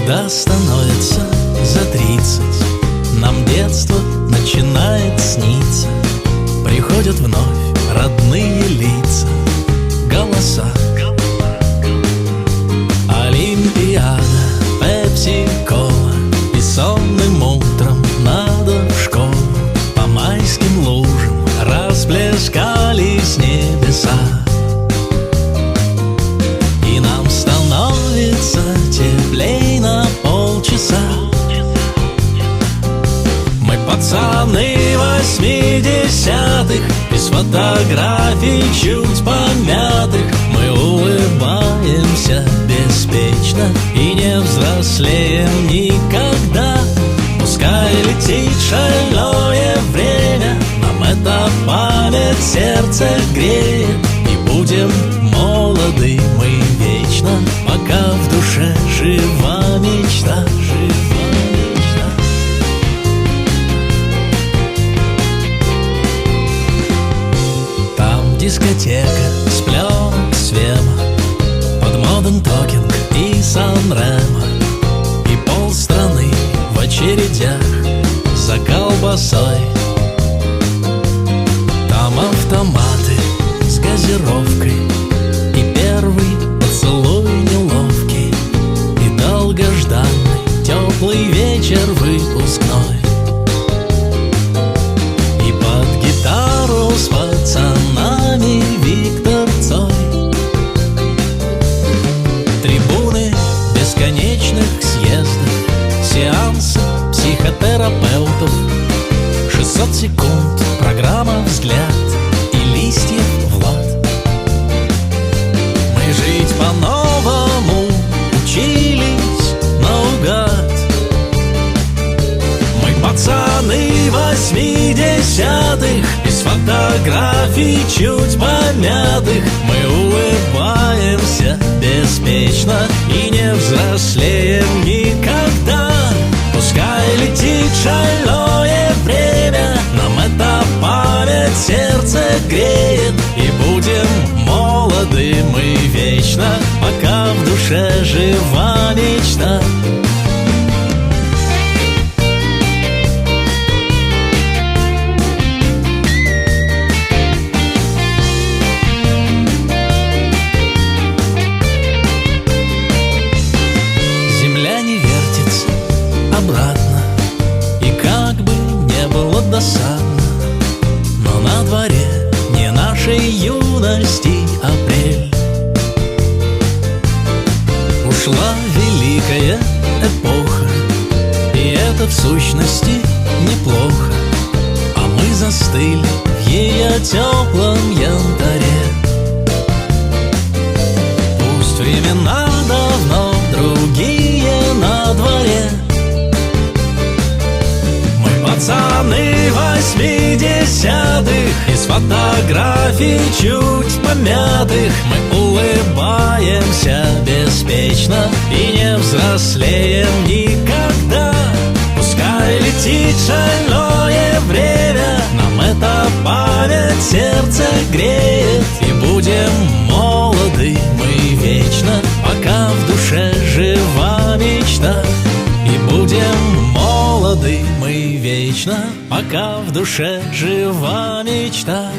Когда становится за 30, нам детство начинает сниться. Приходят вновь родные лица, голоса. Олимпиада, пепси-кола, и сонным утром надо в школу. По майским лужам расплескались небеса, и нам становится теплей на полчаса. Мы пацаны 80-х, из фотографий чуть помятых. Мы улыбаемся беспечно и не взрослеем никогда. Пускай летит шальное время, нам эта память сердце греет. И будем молоды мы вечно, пока в душе жива мечта, жива мечта. Там дискотека с пленок Свема, под Modern Talking и Сан-Ремо, и полстраны в очередях за колбасой. Там автоматы с газировкой, и первый поцелуй неловкий, и долгожданный теплый вечер выпускной. И под гитару с пацанами Виктор Цой. Трибуны бесконечных съездов, сеансы психотерапевтов, 600 секунд, программа «Взгляд» и листьев Влад. Мы жить по-новому учились наугад. Мы пацаны 80-х, из фотографий чуть помятых. Мы улыбаемся беспечно и не взрослеем никогда. Пускай летит шальное время, нам эта память сердце греет. И будем молоды мы вечно, пока в душе жива мечта. Земля не вертится обратно, и как бы не было досадно, но на дворе не нашей юности апрель. Ушла великая эпоха, и это в сущности неплохо. А мы застыли в ее теплом янтаре. Пусть времена давно другие на дворе. Мы пацаны 80-х, из фотографий чуть помятых. Мы улыбаемся беспечно и не взрослеем никогда. Пускай летит шальное время, нам эта память сердце греет. И будем молоды мы вечно, пока в душе жива мечта. И будем молоды мы вечно, пока в душе жива мечта.